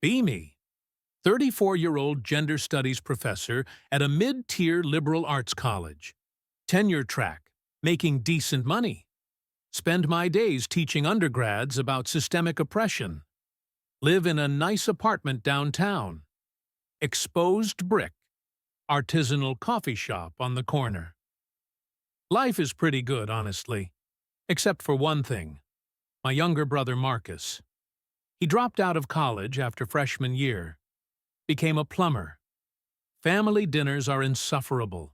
Be me. 34-year-old gender studies professor at a mid-tier liberal arts college. Tenure track, making decent money. Spend my days teaching undergrads about systemic oppression. Live in a nice apartment downtown. Exposed brick. Artisanal coffee shop on the corner. Life is pretty good, honestly. Except for one thing. My younger brother Marcus. He dropped out of college after freshman year. Became a plumber. Family dinners are insufferable.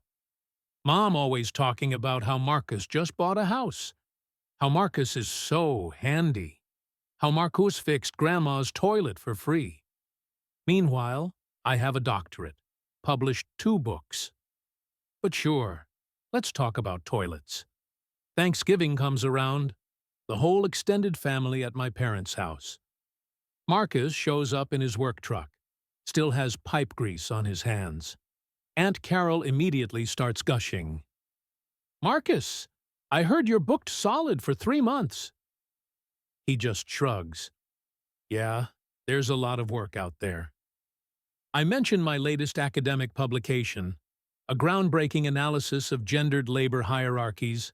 Mom always talking about how Marcus just bought a house. How Marcus is so handy. How Marcus fixed Grandma's toilet for free. Meanwhile, I have a doctorate. Published 2 books. But sure, let's talk about toilets. Thanksgiving comes around. The whole extended family at my parents' house. Marcus shows up in his work truck. Still has pipe grease on his hands. Aunt Carol immediately starts gushing. "Marcus, I heard you're booked solid for 3 months." He just shrugs. Yeah, there's a lot of work out there. I mention my latest academic publication, a groundbreaking analysis of gendered labor hierarchies.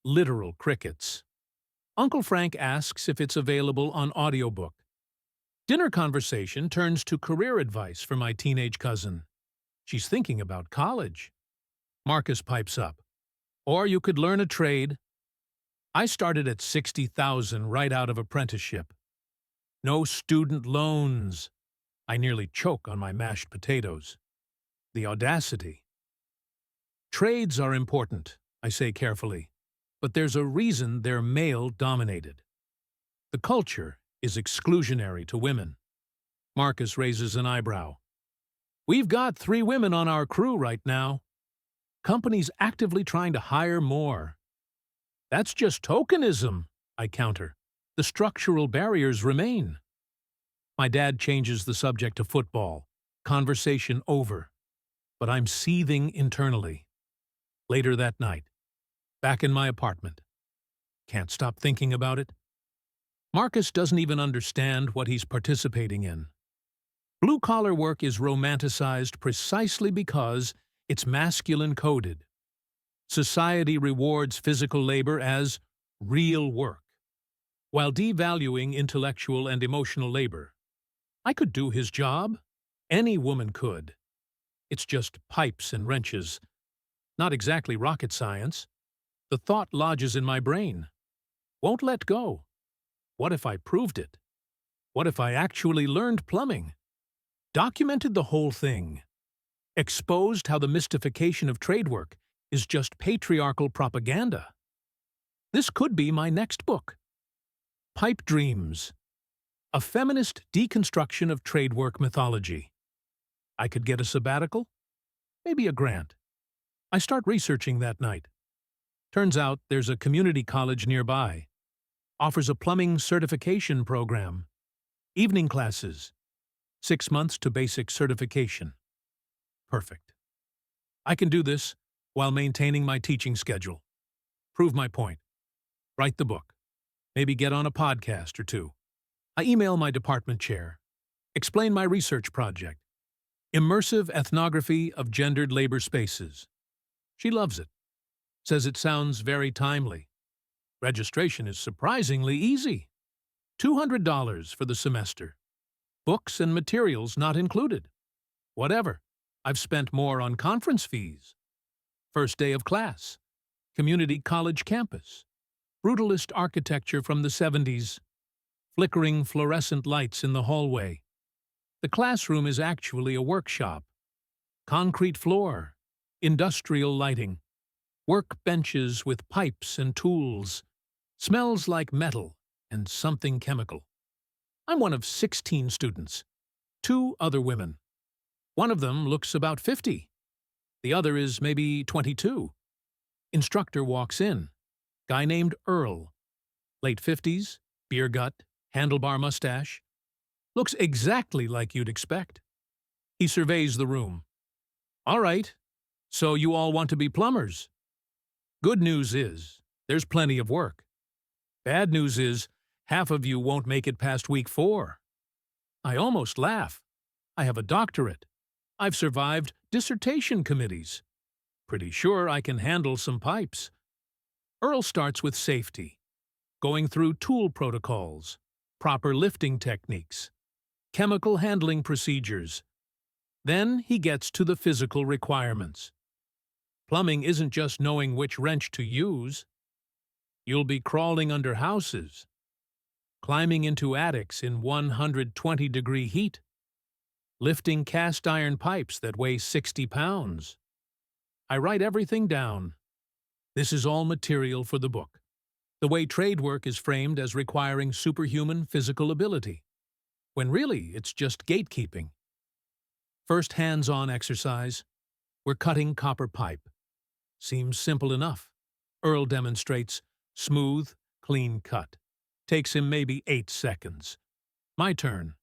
Literal crickets. Uncle Frank asks if it's available on audiobook. Dinner conversation turns to career advice for my teenage cousin. She's thinking about college. Marcus pipes up. Or you could learn a trade. I started at $60,000 right out of apprenticeship. No student loans. I nearly choke on my mashed potatoes. The audacity. Trades are important, I say carefully, but there's a reason they're male-dominated. The culture is exclusionary to women. Marcus raises an eyebrow. We've got 3 women on our crew right now. Companies actively trying to hire more. That's just tokenism, I counter. The structural barriers remain. My dad changes the subject to football. Conversation over. But I'm seething internally. Later that night, back in my apartment. Can't stop thinking about it. Marcus doesn't even understand what he's participating in. Blue-collar work is romanticized precisely because it's masculine-coded. Society rewards physical labor as real work, while devaluing intellectual and emotional labor. I could do his job. Any woman could. It's just pipes and wrenches. Not exactly rocket science. The thought lodges in my brain. Won't let go. What if I proved it? What if I actually learned plumbing? Documented the whole thing. Exposed how the mystification of trade work is just patriarchal propaganda. This could be my next book. Pipe Dreams. A feminist deconstruction of trade work mythology. I could get a sabbatical? Maybe a grant. I start researching that night. Turns out there's a community college nearby. Offers a plumbing certification program. Evening classes. 6 months to basic certification. Perfect. I can do this while maintaining my teaching schedule. Prove my point. Write the book. Maybe get on a podcast or 2. I email my department chair. Explain my research project. Immersive ethnography of gendered labor spaces. She loves it. Says it sounds very timely. Registration is surprisingly easy. $200 for the semester. Books and materials not included. Whatever. I've spent more on conference fees. First day of class. Community college campus. Brutalist architecture from the 70s. Flickering fluorescent lights in the hallway. The classroom is actually a workshop. Concrete floor. Industrial lighting. Work benches with pipes and tools. Smells like metal and something chemical. I'm one of 16 students. 2 other women. One of them looks about 50. The other is maybe 22. Instructor walks in. Guy named Earl. Late 50s, beer gut, handlebar mustache. Looks exactly like you'd expect. He surveys the room. All right, so you all want to be plumbers. Good news is, there's plenty of work. Bad news is, half of you won't make it past week 4. I almost laugh. I have a doctorate. I've survived dissertation committees. Pretty sure I can handle some pipes. Earl starts with safety, going through tool protocols, proper lifting techniques, chemical handling procedures. Then he gets to the physical requirements. Plumbing isn't just knowing which wrench to use. You'll be crawling under houses, climbing into attics in 120-degree heat, lifting cast iron pipes that weigh 60 pounds. I write everything down. This is all material for the book. The way trade work is framed as requiring superhuman physical ability, when really it's just gatekeeping. First hands-on exercise. We're cutting copper pipe. Seems simple enough. Earl demonstrates smooth, clean cut. Takes him maybe 8 seconds. My turn.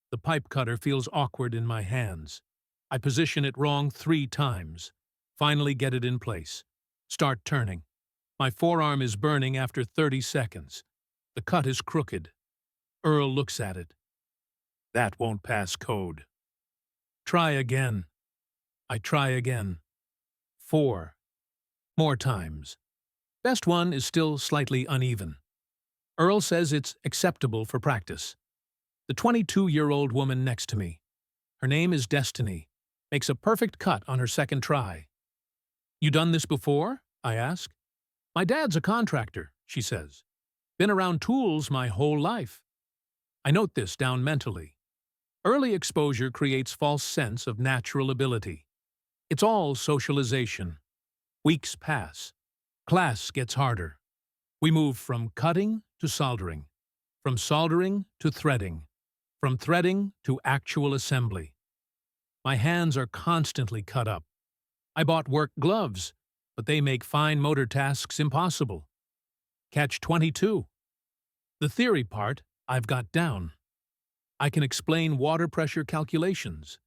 The pipe cutter feels awkward in my hands. I position it wrong 3 times. Finally get it in place. Start turning. My forearm is burning after 30 seconds. The cut is crooked. Earl looks at it. That won't pass code. Try again. I try again. 4. More times. Best one is still slightly uneven. Earl says it's acceptable for practice. The 22-year-old woman next to me, her name is Destiny, makes a perfect cut on her second try. You done this before? I ask. My dad's a contractor, she says. Been around tools my whole life. I note this down mentally. Early exposure creates false sense of natural ability. It's all socialization. Weeks pass. Class gets harder. We move from cutting to soldering, from soldering to threading, from threading to actual assembly. My hands are constantly cut up. I bought work gloves, but they make fine motor tasks impossible. Catch-22. The theory part I've got down. I can explain water pressure calculations,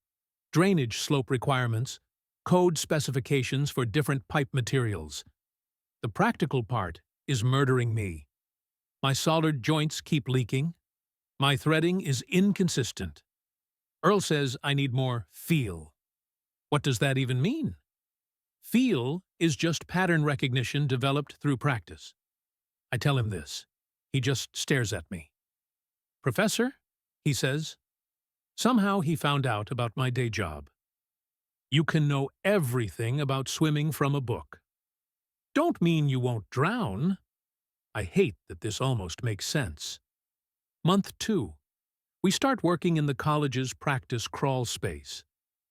drainage slope requirements, code specifications for different pipe materials. The practical part is murdering me. My soldered joints keep leaking. My threading is inconsistent. Earl says I need more feel. What does that even mean? Feel is just pattern recognition developed through practice. I tell him this. He just stares at me. Professor, he says. Somehow he found out about my day job. You can know everything about swimming from a book. Don't mean you won't drown. I hate that this almost makes sense. Month 2. We start working in the college's practice crawl space.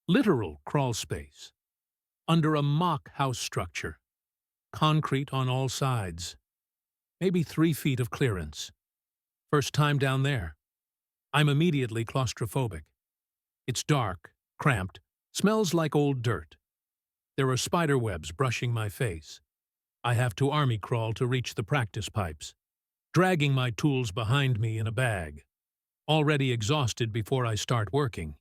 Literal crawl space. Under a mock house structure. Concrete on all sides. Maybe 3 feet of clearance. First time down there. I'm immediately claustrophobic. It's dark, cramped, smells like old dirt. There are spider webs brushing my face. I have to army crawl to reach the practice pipes, dragging my tools behind me in a bag. Already exhausted before I start working.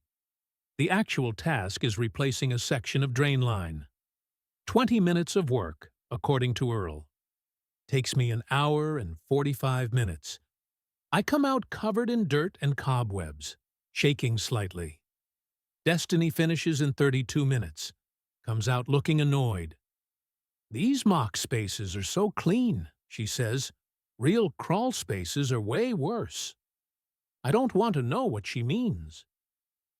The actual task is replacing a section of drain line. 20 minutes of work, according to Earl. Takes me an hour and 45 minutes. I come out covered in dirt and cobwebs, shaking slightly. Destiny finishes in 32 minutes. Comes out looking annoyed. These mock spaces are so clean, she says. Real crawl spaces are way worse. I don't want to know what she means.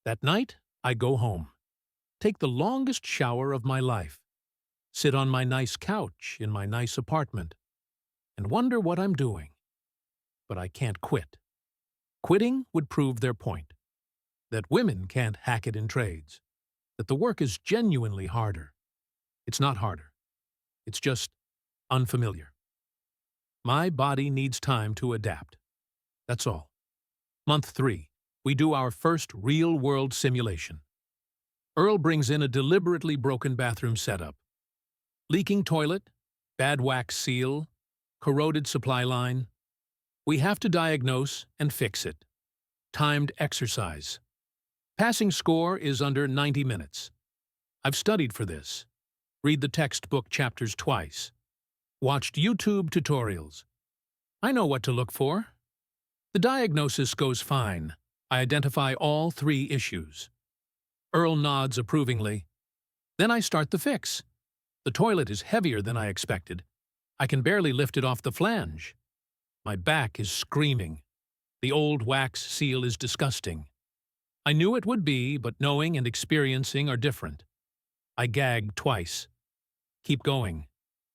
That night, I go home. Take the longest shower of my life. Sit on my nice couch in my nice apartment. And wonder what I'm doing. But I can't quit. Quitting would prove their point. That women can't hack it in trades. That the work is genuinely harder. It's not harder. It's just unfamiliar. My body needs time to adapt. That's all. Month 3. We do our first real-world simulation. Earl brings in a deliberately broken bathroom setup. Leaking toilet, bad wax seal, corroded supply line. We have to diagnose and fix it. Timed exercise. Passing score is under 90 minutes. I've studied for this. Read the textbook chapters twice. Watched YouTube tutorials. I know what to look for. The diagnosis goes fine. I identify all 3 issues. Earl nods approvingly. Then I start the fix. The toilet is heavier than I expected. I can barely lift it off the flange. My back is screaming. The old wax seal is disgusting. I knew it would be, but knowing and experiencing are different. I gag twice. Keep going.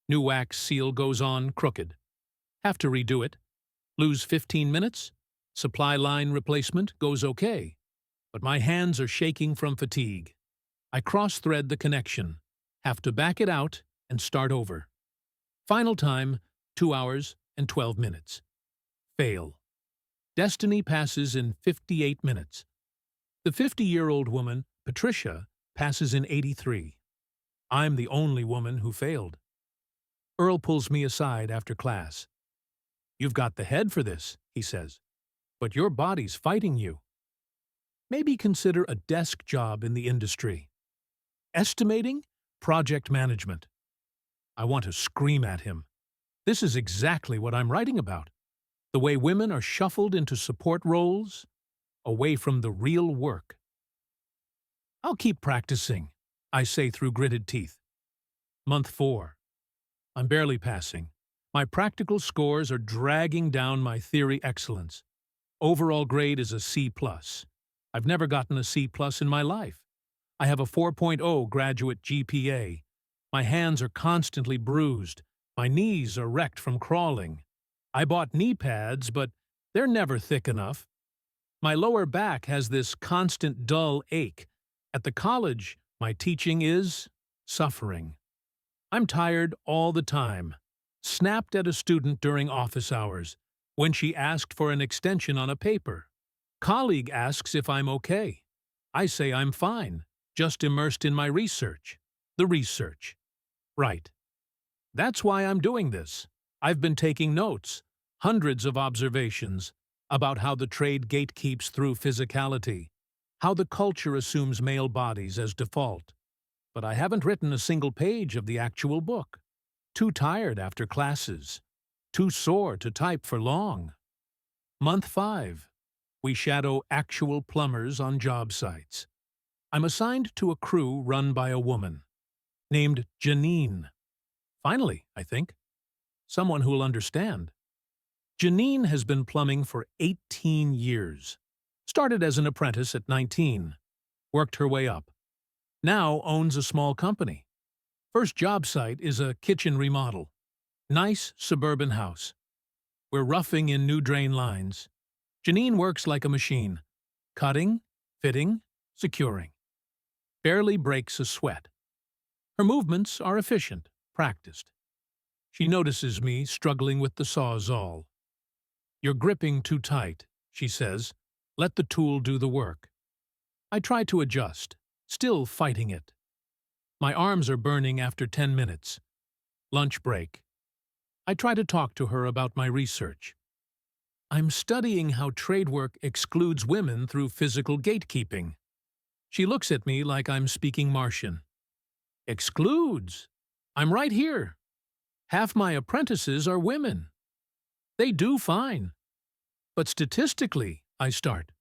New wax seal goes on crooked. Have to redo it. Lose 15 minutes. Supply line replacement goes okay. But my hands are shaking from fatigue. I cross-thread the connection. Have to back it out and start over. Final time, 2 hours and 12 minutes. Fail. Destiny passes in 58 minutes. The 50-year-old woman, Patricia, passes in 83. I'm the only woman who failed. Earl pulls me aside after class. You've got the head for this, he says, but your body's fighting you. Maybe consider a desk job in the industry. Estimating, project management. I want to scream at him. This is exactly what I'm writing about. The way women are shuffled into support roles, away from the real work. I'll keep practicing, I say through gritted teeth. Month 4. I'm barely passing. My practical scores are dragging down my theory excellence. Overall grade is a C+. I've never gotten a C+ in my life. I have a 4.0 graduate GPA. My hands are constantly bruised. My knees are wrecked from crawling. I bought knee pads, but they're never thick enough. My lower back has this constant dull ache. At the college, my teaching is suffering. I'm tired all the time. Snapped at a student during office hours when she asked for an extension on a paper. Colleague asks if I'm okay. I say I'm fine, just immersed in my research. The research. Right. That's why I'm doing this. I've been taking notes, hundreds of observations, about how the trade gatekeeps through physicality, how the culture assumes male bodies as default. But I haven't written a single page of the actual book. Too tired after classes. Too sore to type for long. Month 5. We shadow actual plumbers on job sites. I'm assigned to a crew run by a woman, named Janine. Finally, I think. Someone who'll understand. Janine has been plumbing for 18 years. Started as an apprentice at 19. Worked her way up. Now owns a small company. First job site is a kitchen remodel. Nice suburban house. We're roughing in new drain lines. Janine works like a machine. Cutting, fitting, securing. Barely breaks a sweat. Her movements are efficient, practiced. She notices me struggling with the sawzall. You're gripping too tight, she says. Let the tool do the work. I try to adjust, still fighting it. My arms are burning after 10 minutes. Lunch break. I try to talk to her about my research. I'm studying how trade work excludes women through physical gatekeeping. She looks at me like I'm speaking Martian. Excludes? I'm right here. Half my apprentices are women. They do fine. But statistically, I start.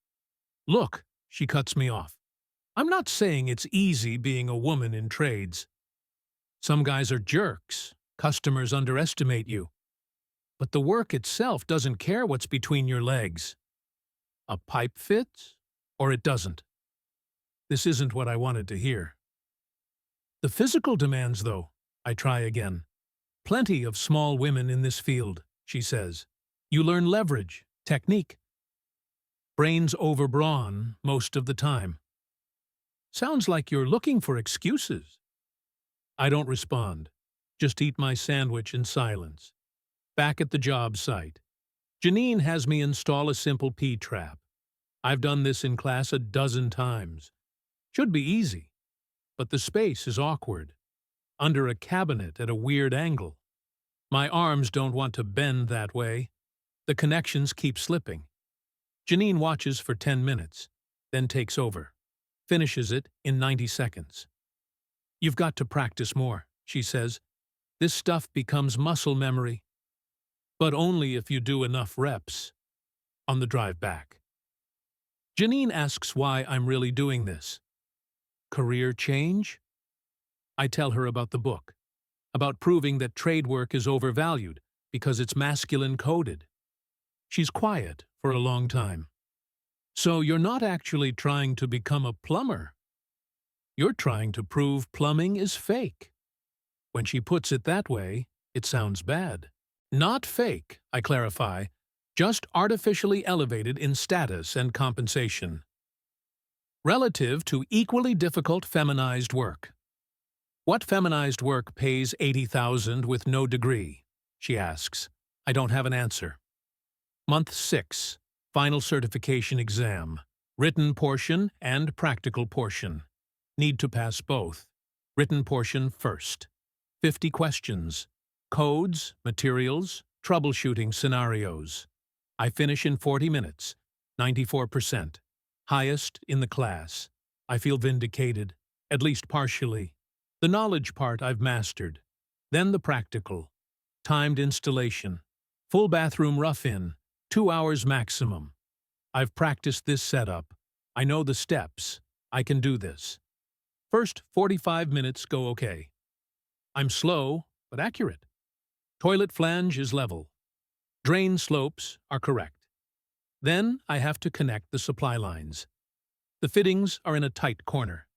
Look, she cuts me off. I'm not saying it's easy being a woman in trades. Some guys are jerks. Customers underestimate you. But the work itself doesn't care what's between your legs. A pipe fits, or it doesn't. This isn't what I wanted to hear. The physical demands, though, I try again. Plenty of small women in this field, she says. You learn leverage, technique. Brains over brawn most of the time. Sounds like you're looking for excuses. I don't respond. Just eat my sandwich in silence. Back at the job site. Janine has me install a simple P-trap. I've done this in class a dozen times. Should be easy. But the space is awkward. Under a cabinet at a weird angle. My arms don't want to bend that way. The connections keep slipping. Janine watches for 10 minutes, then takes over. Finishes it in 90 seconds. You've got to practice more, she says. This stuff becomes muscle memory. But only if you do enough reps. On the drive back. Janine asks why I'm really doing this. Career change? I tell her about the book, about proving that trade work is overvalued because it's masculine-coded. She's quiet for a long time. So you're not actually trying to become a plumber. You're trying to prove plumbing is fake. When she puts it that way, it sounds bad. Not fake, I clarify, just artificially elevated in status and compensation. Relative to equally difficult feminized work. What feminized work pays $80,000 with no degree? She asks. I don't have an answer. Month 6, final certification exam. Written portion and practical portion. Need to pass both. Written portion first. 50 questions. Codes, materials, troubleshooting scenarios. I finish in 40 minutes. 94%. Highest in the class. I feel vindicated, at least partially. The knowledge part I've mastered. Then the practical. Timed installation. Full bathroom rough-in. 2 hours maximum. I've practiced this setup. I know the steps. I can do this. First 45 minutes go okay. I'm slow, but accurate. Toilet flange is level. Drain slopes are correct. Then I have to connect the supply lines. The fittings are in a tight corner.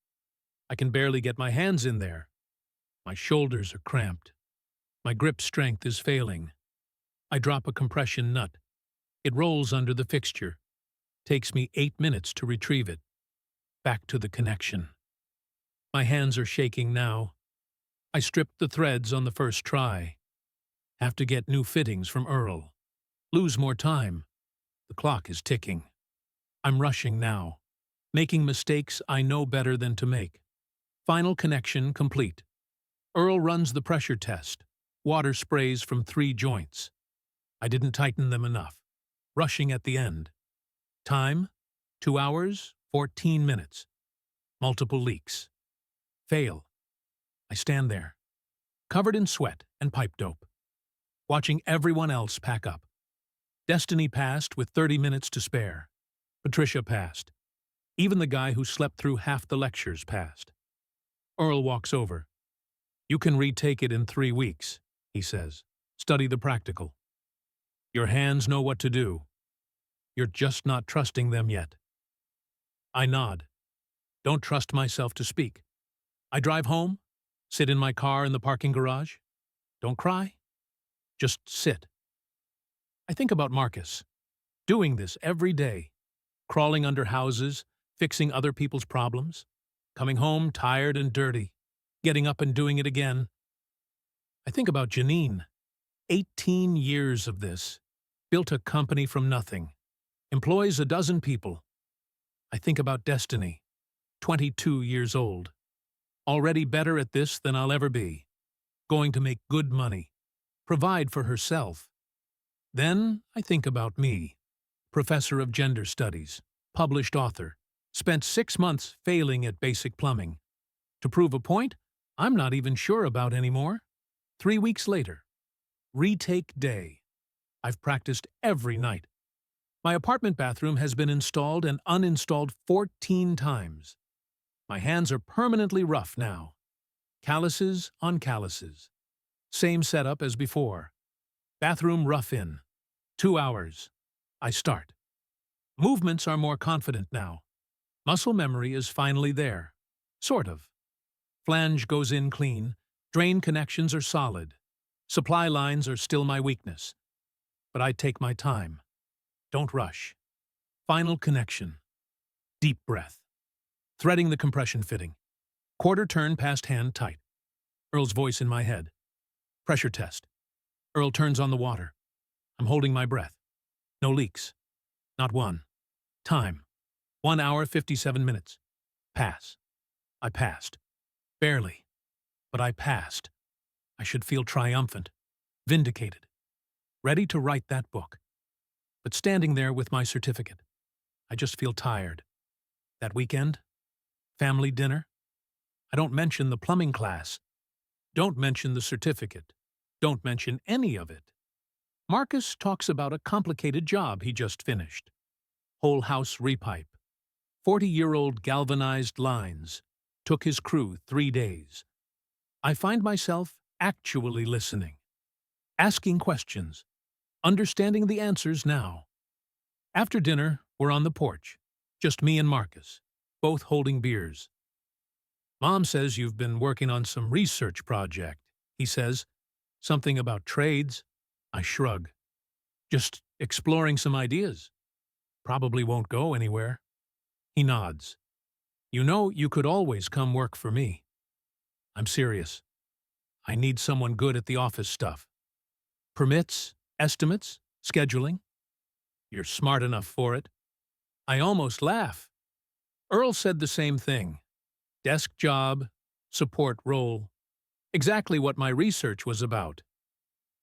I can barely get my hands in there. My shoulders are cramped. My grip strength is failing. I drop a compression nut. It rolls under the fixture. Takes me 8 minutes to retrieve it. Back to the connection. My hands are shaking now. I strip the threads on the first try. Have to get new fittings from Earl. Lose more time. The clock is ticking. I'm rushing now, making mistakes I know better than to make. Final connection complete. Earl runs the pressure test. Water sprays from 3 joints. I didn't tighten them enough. Rushing at the end. Time, 2 hours, 14 minutes. Multiple leaks. Fail. I stand there, covered in sweat and pipe dope, watching everyone else pack up. Destiny passed with 30 minutes to spare. Patricia passed. Even the guy who slept through half the lectures passed. Earl walks over. You can retake it in 3 weeks, he says. Study the practical. Your hands know what to do. You're just not trusting them yet. I nod. Don't trust myself to speak. I drive home, sit in my car in the parking garage. Don't cry. Just sit. I think about Marcus, doing this every day, crawling under houses, fixing other people's problems, coming home tired and dirty, getting up and doing it again. I think about Janine, 18 years of this, built a company from nothing, employs a dozen people. I think about Destiny, 22 years old, already better at this than I'll ever be, going to make good money, provide for herself. Then I think about me, professor of gender studies, published author, spent 6 months failing at basic plumbing. To prove a point I'm not even sure about anymore. 3 weeks later, retake day. I've practiced every night. My apartment bathroom has been installed and uninstalled 14 times. My hands are permanently rough now. Calluses on calluses. Same setup as before. Bathroom rough-in. 2 hours. I start. Movements are more confident now. Muscle memory is finally there. Sort of. Flange goes in clean. Drain connections are solid. Supply lines are still my weakness. But I take my time. Don't rush. Final connection. Deep breath. Threading the compression fitting. Quarter turn past hand tight. Earl's voice in my head. Pressure test. Earl turns on the water. I'm holding my breath. No leaks. Not one. Time. 1 hour, 57 minutes. Pass. I passed. Barely. But I passed. I should feel triumphant. Vindicated. Ready to write that book. But standing there with my certificate, I just feel tired. That weekend? Family dinner? I don't mention the plumbing class. Don't mention the certificate. Don't mention any of it. Marcus talks about a complicated job he just finished. Whole house repipe, 40-year-old galvanized lines. Took his crew 3 days. I find myself actually listening, asking questions, understanding the answers now. After dinner, we're on the porch, just me and Marcus, both holding beers. Mom says you've been working on some research project, he says. Something about trades. I shrug. Just exploring some ideas. Probably won't go anywhere. He nods. You know, you could always come work for me. I'm serious. I need someone good at the office stuff. Permits, estimates, scheduling. You're smart enough for it. I almost laugh. Earl said the same thing. Desk job, support role. Exactly what my research was about.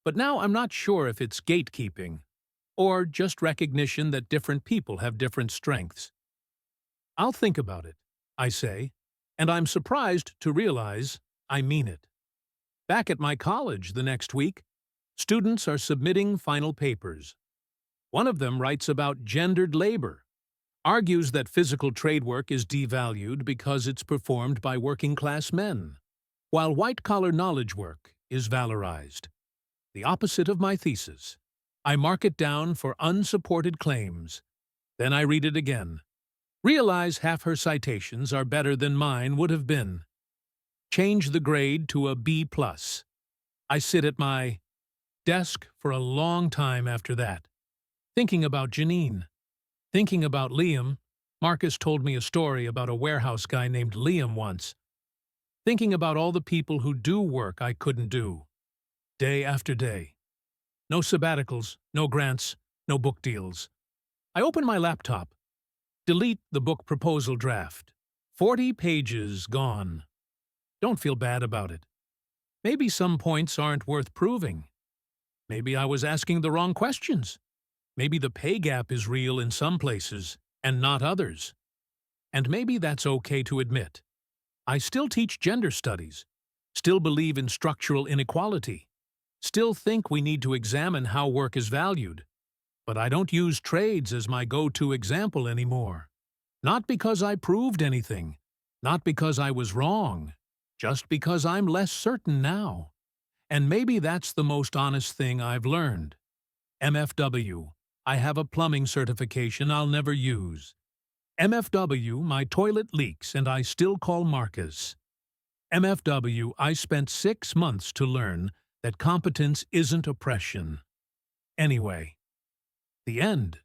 But now I'm not sure if it's gatekeeping, or just recognition that different people have different strengths. I'll think about it, I say, and I'm surprised to realize I mean it. Back at my college the next week, students are submitting final papers. One of them writes about gendered labor, argues that physical trade work is devalued because it's performed by working-class men, while white-collar knowledge work is valorized. The opposite of my thesis. I mark it down for unsupported claims. Then I read it again. Realize half her citations are better than mine would have been. Change the grade to a B+. I sit at my desk for a long time after that, thinking about Janine, thinking about Liam. Marcus told me a story about a warehouse guy named Liam once. Thinking about all the people who do work I couldn't do, day after day. No sabbaticals, no grants, no book deals. I open my laptop, delete the book proposal draft. 40 pages gone. Don't feel bad about it. Maybe some points aren't worth proving. Maybe I was asking the wrong questions. Maybe the pay gap is real in some places and not others. And maybe that's okay to admit. I still teach gender studies, still believe in structural inequality, still think we need to examine how work is valued. But I don't use trades as my go-to example anymore. Not because I proved anything, not because I was wrong, just because I'm less certain now. And maybe that's the most honest thing I've learned. MFW, I have a plumbing certification I'll never use. MFW, my toilet leaks and I still call Marcus. MFW, I spent 6 months to learn that competence isn't oppression. Anyway, the end.